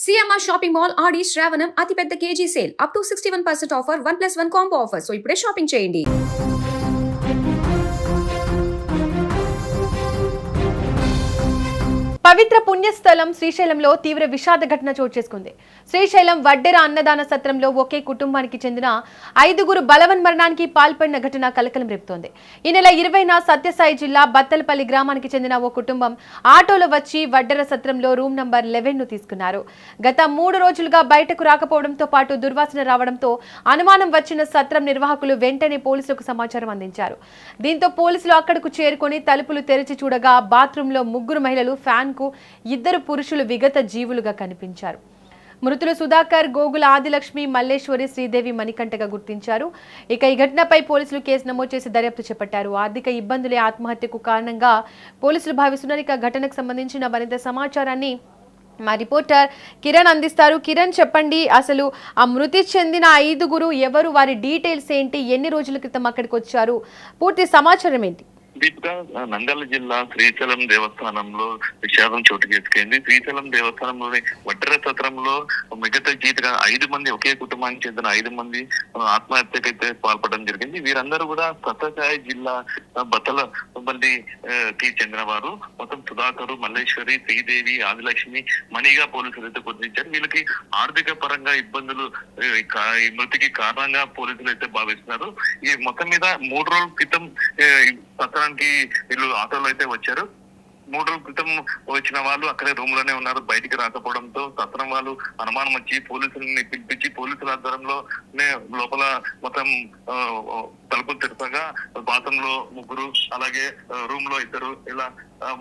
CMR shopping mall ఆడి శ్రావణం అతిపెద్ద KG sale up to 61% offer 1+1 combo offer. So ఇప్పుడే shopping చేయండి. పవిత్ర పుణ్యస్థలం శ్రీశైలంలో తీవ్ర విషాద ఘటన చోటు చేసుకుంది. శ్రీశైలం వడ్డెర అన్నదాన సత్రంలో ఒకే కుటుంబానికి చెందిన 5గురు బలవన్మరణానికి పాల్పడిన ఘటన కలకలం రేపుతోంది. ఈ నెల 20న సత్యసాయి జిల్లా బత్తలపల్లి గ్రామానికి చెందిన ఓ కుటుంబం ఆటోలో వచ్చి వడ్డెర సత్రంలో రూమ్ నంబర్ 11ను తీసుకున్నారు. గత 3 రోజులుగా బయటకు రాకపోవడంతో పాటు దుర్వాసన రావడంతో అనుమానం వచ్చిన సత్రం నిర్వాహకులు వెంటనే పోలీసులకు సమాచారం అందించారు. దీంతో పోలీసులు అక్కడకు చేరుకొని తలుపులు తెరిచి చూడగా బాత్రూంలో 3 మహిళలు, ఫ్యాన్ కు 2 పురుషులు విగత జీవులుగా కనిపించారు. మృతులు సుధాకర్, గోగుల ఆదిలక్ష్మి, మల్లేశ్వరి, శ్రీదేవి మణికంఠగా గుర్తించారు. ఇక ఈ ఘటనపై పోలీసులు కేసు నమోదు చేసి దర్యాప్తు చేపట్టారు. ఆర్థిక ఇబ్బందులే ఆత్మహత్యకు కారణంగా పోలీసులు భావిస్తున్నారు. ఇక ఘటనకు సంబంధించిన మరింత సమాచారాన్ని మా రిపోర్టర్ కిరణ్ అందిస్తారు. కిరణ్, చెప్పండి, అసలు ఆ మృతి చెందిన 5గురు ఎవరు, వారి డీటెయిల్స్ ఏంటి, ఎన్ని రోజుల క్రితం అక్కడికి వచ్చారు, పూర్తి సమాచారం ఏంటి? దీపిక, నంద్యాల జిల్లా శ్రీశైలం దేవస్థానంలో విషాదం చోటు చేసుకుంది. శ్రీశైలం దేవస్థానంలోని వడ్డెర సత్రంలో మిగతా జీతగా 5 మంది, ఒకే కుటుంబానికి చెందిన 5 మంది ఆత్మహత్యకైతే పాల్పడడం జరిగింది. వీరందరూ కూడా సత్యసాయి జిల్లా బత్తలపల్లికి చెందిన వారు. మొత్తం సుధాకరు, మల్లేశ్వరి, శ్రీదేవి, ఆదిలక్ష్మి, మణిగా పోలీసులు అయితే గుర్తించారు. వీళ్ళకి ఆర్థిక పరంగా ఇబ్బందులు ఈ మృతికి కారణంగా పోలీసులు అయితే భావిస్తున్నారు. ఈ మొత్తం మీద 3 రోజుల క్రితం సత్రానికి వీళ్ళు ఆటోలో అయితే వచ్చారు. 3 రోజుల క్రితం వచ్చిన వాళ్ళు అక్కడే రూమ్ లోనే ఉన్నారు. బయటికి రాకపోవడంతో సత్రం వాళ్ళు అనుమానం వచ్చి పోలీసులని పిలిపించి పోలీసుల ఆధ్వర్యంలో లోపల మొత్తం తలుపులు తెరపగా బాత్రూంలో 3, అలాగే రూమ్ లో 2 ఇలా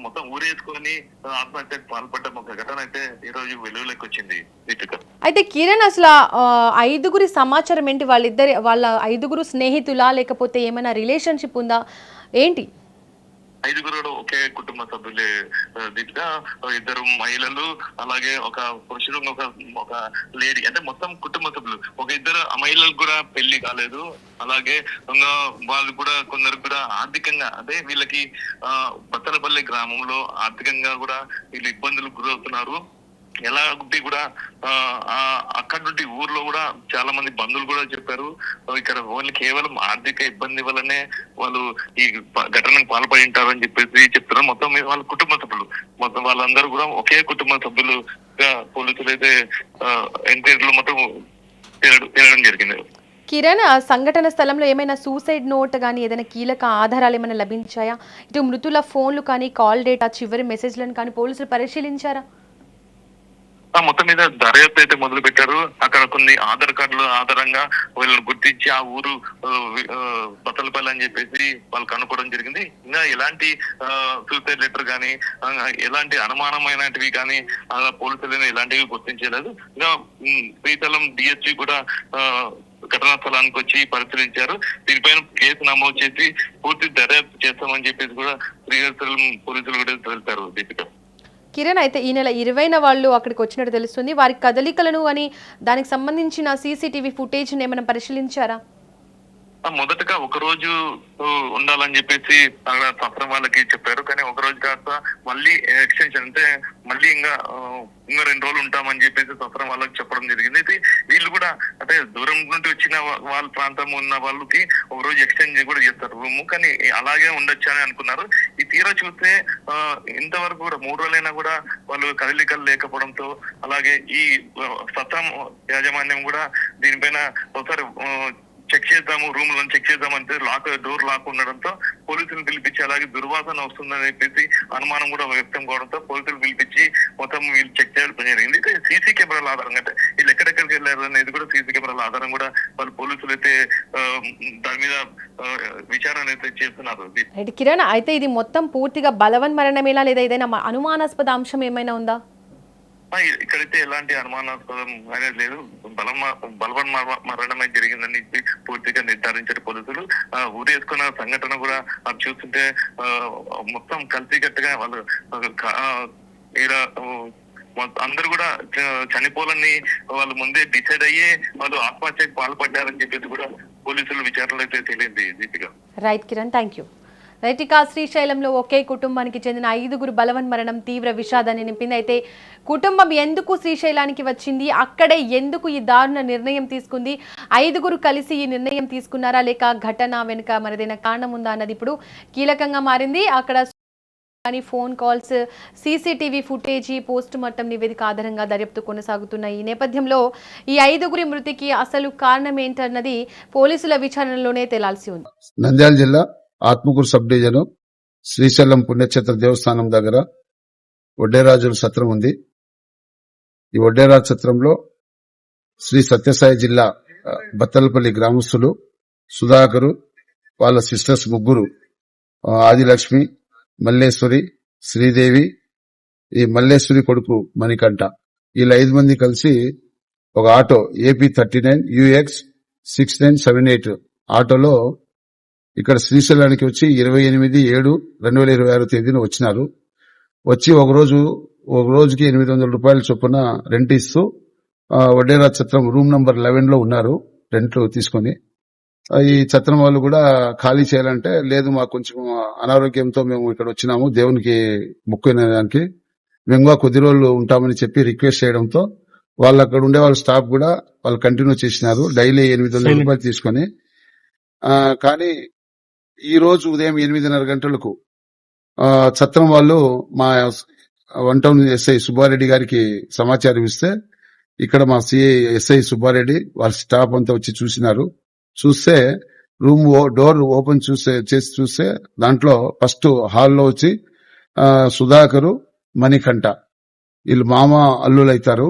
మొత్తం ఊరేసుకొని ఆత్మహత్యకు పాల్పడ్డ ఒక ఘటన అయితే ఈ రోజు వెలుగులోకి వచ్చింది. అయితే కిరణ్, అసలు 5గురి సమాచారం ఏంటి? వాళ్ళ 5గురు స్నేహితులా, లేకపోతే ఏమైనా రిలేషన్షిప్ ఉందా, ఏంటి? 5గురు ఒకే కుటుంబ సభ్యులే దీపిగా. 2 మహిళలు, అలాగే ఒక పురుషుడు, ఒక లేడీ, అంటే మొత్తం కుటుంబ సభ్యులు. ఒక 2 మహిళలకు కూడా పెళ్లి కాలేదు. అలాగే వాళ్ళు కూడా కొందరు కూడా ఆర్థికంగా, అదే వీళ్ళకి బత్తలపల్లి గ్రామంలో ఆర్థికంగా కూడా వీళ్ళు ఇబ్బందులకు గురవుతున్నారు. ఎలా కూడా అక్కడి నుండి ఊర్లో కూడా చాలా మంది బంధువులు కూడా చెప్పారు, ఇక్కడ ఓన్లీ కేవలం ఆర్థిక ఇబ్బంది వల్లనే వాళ్ళు ఈ ఘటనకు పాల్పడి ఉంటారు అని చెప్పేసి చెప్తున్నారు. మొత్తం వాళ్ళ కుటుంబ సభ్యులు, మొత్తం వాళ్ళందరూ కూడా ఒకే కుటుంబ సభ్యులుగా పోలీసులు అయితే ఎంక్వైరీలో మొత్తం తేలడం జరిగింది. కిరణ్, సంఘటన స్థలంలో ఏమైనా సూసైడ్ నోట్ కానీ ఏదైనా కీలక ఆధారాలు ఏమైనా లభించాయా? ఇటు మృతుల ఫోన్లు కానీ, కాల్ డేటా, చివరి మెసేజ్లను కానీ పోలీసులు పరిశీలించారా? మొత్తం మీద దర్యాప్తు అయితే మొదలు పెట్టారు. అక్కడ కొన్ని ఆధార్ కార్డుల ఆధారంగా వీళ్ళని గుర్తించి ఆ ఊరు బత్తలపల్లి అని చెప్పేసి వాళ్ళు కనుక్కోవడం జరిగింది. ఇంకా ఎలాంటి సూసైడ్ లెటర్ కానీ, ఎలాంటి అనుమానమైనటివి కానీ పోలీసులు ఎలాంటివి గుర్తించలేదు. ఇంకా శ్రీశైలం డిఎస్పీ కూడా ఘటనా స్థలానికి వచ్చి పరిశీలించారు. దీనిపైన కేసు నమోదు చేసి పూర్తి దర్యాప్తు చేస్తామని చెప్పేసి కూడా శ్రీశైలం పోలీసులు కూడా తెలిపారు. దీపిక, కిరణ్, అయితే ఈ నెల 20న వాళ్ళు అక్కడికి వచ్చినట్టు తెలుస్తుంది. వారి కదలికలను అని దానికి సంబంధించిన సీసీటీవీ ఫుటేజ్ ఏమైనా పరిశీలించారా? మొదటగా 1 రోజు ఉండాలని చెప్పేసి అక్కడ సత్రం వాళ్ళకి చెప్పారు. కానీ 1 రోజు కాస్త మళ్ళీ ఎక్స్టెన్షన్, అంటే మళ్ళీ ఇంకా 2 రోజులు ఉంటామని చెప్పేసి సత్రం వాళ్ళకి చెప్పడం జరిగింది. వీళ్ళు కూడా అంటే దూరం నుండి వచ్చిన వాళ్ళ ప్రాంతం ఉన్న వాళ్ళకి 1 రోజు ఎక్స్టెండ్ కూడా చేస్తారు రూమ్. కానీ అలాగే ఉండొచ్చు అని అనుకున్నారు. ఈ తీరా చూస్తే ఇంతవరకు కూడా 3 రోజులైనా కూడా వాళ్ళు కదలికలు లేకపోవడంతో, అలాగే ఈ సత్రం యాజమాన్యం కూడా దీనిపైన ఒకసారి చెక్ చేద్దాము, రూమ్ లో చెక్ చేద్దామంటే డోర్ లాక్ ఉండడంతో పోలీసులు పిలిపించి, అలాగే దుర్వాసన వస్తుందని చెప్పేసి అనుమానం కూడా వ్యక్తం కావడంతో పోలీసులు పిలిపించి మొత్తం వీళ్ళు చెక్ చేయడం జరిగింది. సీసీ కెమెరాల ఆధారంగా, అంటే వీళ్ళు ఎక్కడెక్కడికి వెళ్ళారు అనేది కూడా సీసీ కెమెరాల ఆధారం కూడా వాళ్ళు పోలీసులు అయితే దాని మీద విచారణ అయితే చేస్తున్నారు. కిరణ్, అయితే ఇది మొత్తం పూర్తిగా బలవన్మరణమేలా, లేదా ఏదైనా అనుమానాస్పద అంశం ఏమైనా ఉందా? ఇక్కడైతే ఎలాంటి అనుమానాస్పదం అనేది లేదు. బలవన్ మరణమే జరిగిందని పూర్తిగా నిర్ధారించారు పోలీసులు. ఊరేసుకున్న సంఘటన కూడా చూస్తుంటే మొత్తం కలిసికట్టుగా వాళ్ళు ఇలా అందరూ కూడా చనిపోవాలని వాళ్ళు ముందే డిసైడ్ అయ్యే వాళ్ళు ఆత్మహత్యకు పాల్పడ్డారని చెప్పేసి కూడా పోలీసులు విచారణలో అయితే తెలియదు. Deepika, right Kiran, thank you. Right, ఇక శ్రీశైలంలో ఒకే కుటుంబానికి చెందిన 5గురు బలవన్మరణం తీవ్ర విషాదాన్ని నింపింది. అయితే కుటుంబం ఎందుకు శ్రీశైలానికి వచ్చింది, అక్కడే ఎందుకు ఈ దారుణ నిర్ణయం తీసుకుంది, 5గురు కలిసి ఈ నిర్ణయం తీసుకున్నారా లేక ఘటన వెనుక మరిదైన కారణం ఉందా అన్నది ఇప్పుడు కీలకంగా మారింది. అక్కడ phone calls, CCTV footage, post mortem నివేదిక ఆధారంగా దర్యాప్తు కొనసాగుతున్న ఈ నేపథ్యంలో ఈ 5గురి మృతికి అసలు కారణం ఏంటన్నది పోలీసుల విచారణలోనే తేలాల్సి ఉంది. నంద్యాల జిల్లా ఆత్మకూరు సబ్ డివిజన్ శ్రీశైలం పుణ్యక్షేత్ర దేవస్థానం దగ్గర వడ్డేరాజుల సత్రం ఉంది. ఈ వడ్డేరాజు సత్రంలో శ్రీ సత్యసాయి జిల్లా బత్తలపల్లి గ్రామస్తులు సుధాకరు, వాళ్ళ సిస్టర్స్ ముగ్గురు, ఆదిలక్ష్మి, మల్లేశ్వరి, శ్రీదేవి, ఈ మల్లేశ్వరి కొడుకు మణికంఠ, వీళ్ళ 5 మంది కలిసి ఒక ఆటో AP 39 UX 6978 ఆటోలో ఇక్కడ శ్రీశైలానికి వచ్చి 28/7/2026 తేదీన వచ్చినారు. వచ్చి ఒక రోజుకి 800 రూపాయల చొప్పున రెంట్ ఇస్తూ వడ్డేరాజ్ ఛత్రం రూమ్ నంబర్ 11 లో ఉన్నారు రెంట్ తీసుకుని. ఈ ఛత్రం వాళ్ళు కూడా ఖాళీ చేయాలంటే లేదు, మాకు కొంచెం అనారోగ్యంతో మేము ఇక్కడ వచ్చినాము దేవునికి మొక్కునేదానికి, మేము కొద్ది రోజులు ఉంటామని చెప్పి రిక్వెస్ట్ చేయడంతో వాళ్ళు అక్కడ ఉండే వాళ్ళ స్టాఫ్ కూడా వాళ్ళు కంటిన్యూ చేసినారు డైలీ 800 రూపాయలు తీసుకొని. కానీ ఈ రోజు ఉదయం 8:30 గంటలకు ఛత్రం వాళ్ళు మా 1 టౌన్ ఎస్ఐ సుబ్బారెడ్డి గారికి సమాచారం ఇస్తే ఇక్కడ మా సిఐ ఎస్ఐ సుబ్బారెడ్డి వాళ్ళ స్టాఫ్ అంతా వచ్చి చూసినారు. చూస్తే రూమ్ డోర్ ఓపెన్ చేసి చూస్తే దాంట్లో ఫస్ట్ హాల్లో వచ్చి సుధాకరు, మణికంఠ వీళ్ళు మామ అల్లులు అవుతారు.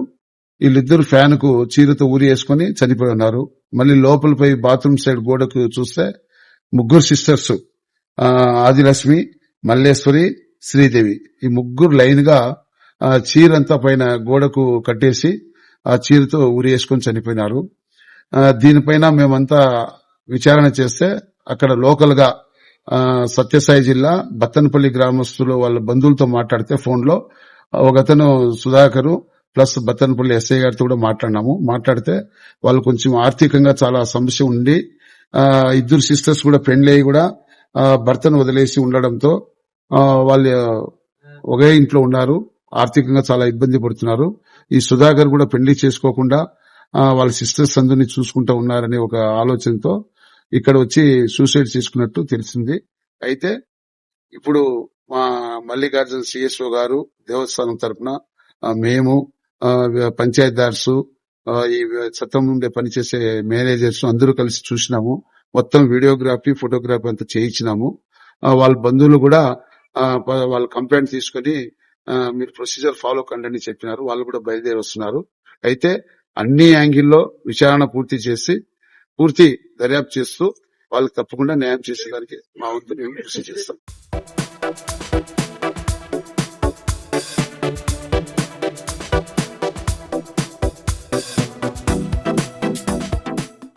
వీళ్ళిద్దరు ఫ్యాన్ కు చీరతో ఊరి వేసుకుని చనిపోయి ఉన్నారు. మళ్ళీ లోపల పోయి బాత్రూమ్ సైడ్ గోడకు చూస్తే ముగ్గురు సిస్టర్స్ ఆదిలక్ష్మి, మల్లేశ్వరి, శ్రీదేవి ఈ ముగ్గురు లైన్ గా చీరంతా పైన గోడకు కట్టేసి ఆ చీరతో ఊరి వేసుకుని చనిపోయినారు. దీనిపైన మేమంతా విచారణ చేస్తే అక్కడ లోకల్ గా సత్యసాయి జిల్లా బత్తనపల్లి గ్రామస్తులు వాళ్ళ బంధువులతో మాట్లాడితే ఫోన్ లో ఒకతను సుధాకరు ప్లస్ బత్తనపల్లి ఎస్ఐ గారితో కూడా మాట్లాడితే వాళ్ళు కొంచెం ఆర్థికంగా చాలా సమస్య ఉండి ఇద్దరు సిస్టర్స్ కూడా పెండ్లి అయ్యి కూడా భర్తను వదిలేసి ఉండడంతో వాళ్ళు ఒకే ఇంట్లో ఉన్నారు, ఆర్థికంగా చాలా ఇబ్బంది పడుతున్నారు. ఈ సుధాకర్ కూడా పెళ్లి చేసుకోకుండా వాళ్ళ సిస్టర్స్ అందరినీ చూసుకుంటూ ఉన్నారనే ఒక ఆలోచనతో ఇక్కడ వచ్చి సూసైడ్ చేసుకున్నట్టు తెలిసింది. అయితే ఇప్పుడు మా మల్లికార్జున సిఎస్ఓ గారు దేవస్థానం తరఫున మేము పంచాయతీదార్స్ ఈ చట్టం నుండి పనిచేసే మేనేజర్స్ అందరూ కలిసి చూసినాము. మొత్తం వీడియోగ్రఫీ ఫోటోగ్రఫీ అంతా చేయించినాము. వాళ్ళ బంధువులు కూడా వాళ్ళ కంప్లైంట్ తీసుకుని మీరు ప్రొసీజర్ ఫాలో కండి అని చెప్పినారు. వాళ్ళు కూడా బయలుదేరి వస్తున్నారు. అయితే అన్ని యాంగిల్లో విచారణ పూర్తి దర్యాప్తు చేస్తూ వాళ్ళకి తప్పకుండా న్యాయం చేసేదానికి మా వంతు మేము కృషి చేస్తాం.